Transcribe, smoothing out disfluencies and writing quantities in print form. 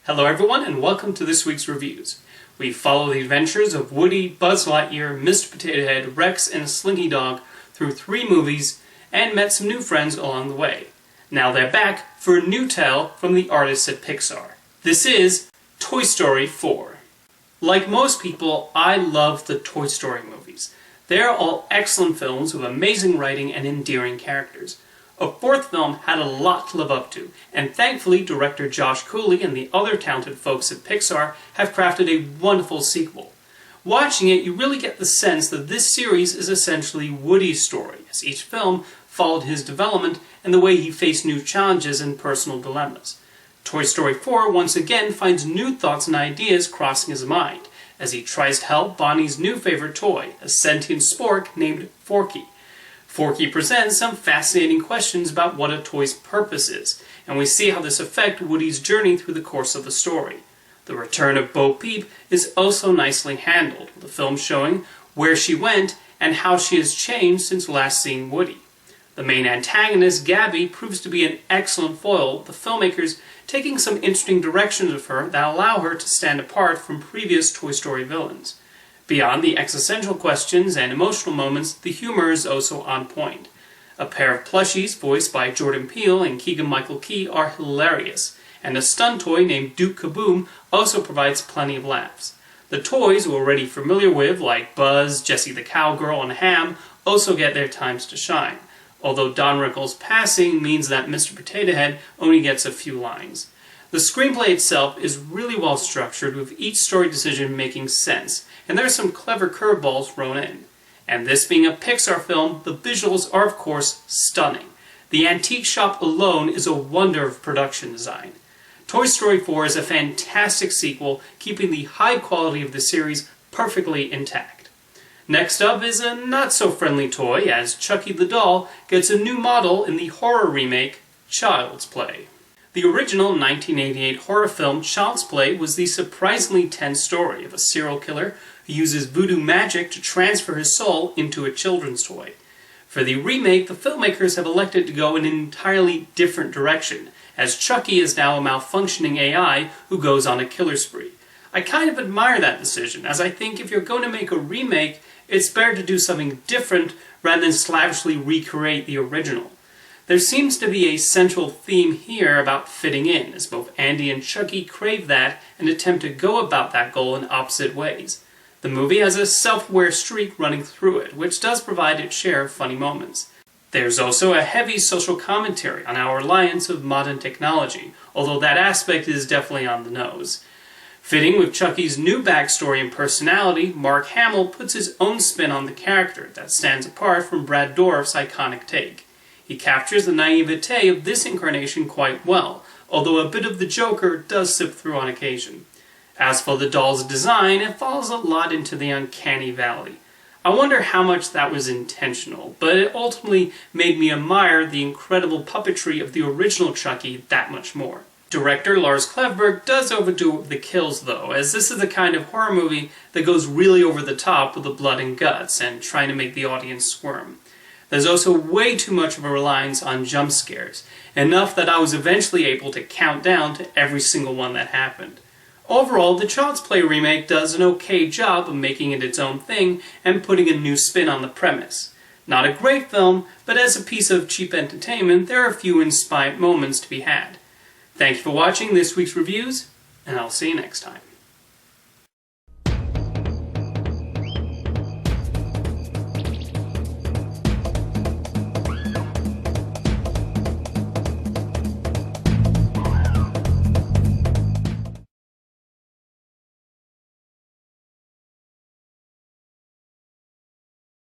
Hello everyone and welcome to this week's reviews. We follow the adventures of Woody, Buzz Lightyear, Mr. Potato Head, Rex, and Slinky Dog through 3 movies and met some new friends along the way. Now they're back for a new tale from the artists at Pixar. This is Toy Story 4. Like most people, I love the Toy Story movies. They are all excellent films with amazing writing and endearing characters. A 4th film had a lot to live up to, and thankfully director Josh Cooley and the other talented folks at Pixar have crafted a wonderful sequel. Watching it, you really get the sense that this series is essentially Woody's story, as each film followed his development and the way he faced new challenges and personal dilemmas. Toy Story 4 once again finds new thoughts and ideas crossing his mind, as he tries to help Bonnie's new favorite toy, a sentient spork named Forky. Forky presents some fascinating questions about what a toy's purpose is, and we see how this affects Woody's journey through the course of the story. The return of Bo Peep is also nicely handled, with the film showing where she went and how she has changed since last seeing Woody. The main antagonist, Gabby, proves to be an excellent foil, with the filmmakers taking some interesting directions of her that allow her to stand apart from previous Toy Story villains. Beyond the existential questions and emotional moments, the humor is also on point. A pair of plushies voiced by Jordan Peele and Keegan-Michael Key are hilarious, and a stunt toy named Duke Kaboom also provides plenty of laughs. The toys we're already familiar with, like Buzz, Jessie the Cowgirl, and Ham, also get their times to shine, although Don Rickles' passing means that Mr. Potato Head only gets a few lines. The screenplay itself is really well structured, with each story decision making sense, and there are some clever curveballs thrown in. And this being a Pixar film, the visuals are of course stunning. The antique shop alone is a wonder of production design. Toy Story 4 is a fantastic sequel, keeping the high quality of the series perfectly intact. Next up is a not-so-friendly toy, as Chucky the doll gets a new model in the horror remake, Child's Play. The original 1988 horror film Child's Play was the surprisingly tense story of a serial killer who uses voodoo magic to transfer his soul into a children's toy. For the remake, the filmmakers have elected to go in an entirely different direction, as Chucky is now a malfunctioning AI who goes on a killer spree. I kind of admire that decision, as I think if you're going to make a remake, it's better to do something different rather than slavishly recreate the original. There seems to be a central theme here about fitting in, as both Andy and Chucky crave that and attempt to go about that goal in opposite ways. The movie has a self-aware streak running through it, which does provide its share of funny moments. There's also a heavy social commentary on our reliance of modern technology, although that aspect is definitely on the nose. Fitting with Chucky's new backstory and personality, Mark Hamill puts his own spin on the character that stands apart from Brad Dourif's iconic take. He captures the naivete of this incarnation quite well, although a bit of the Joker does slip through on occasion. As for the doll's design, it falls a lot into the uncanny valley. I wonder how much that was intentional, but it ultimately made me admire the incredible puppetry of the original Chucky that much more. Director Lars Klevberg does overdo it with the kills though, as this is the kind of horror movie that goes really over the top with the blood and guts and trying to make the audience squirm. There's also way too much of a reliance on jump scares, enough that I was eventually able to count down to every single one that happened. Overall, the Child's Play remake does an okay job of making it its own thing and putting a new spin on the premise. Not a great film, but as a piece of cheap entertainment, there are a few inspired moments to be had. Thank you for watching this week's reviews, and I'll see you next time.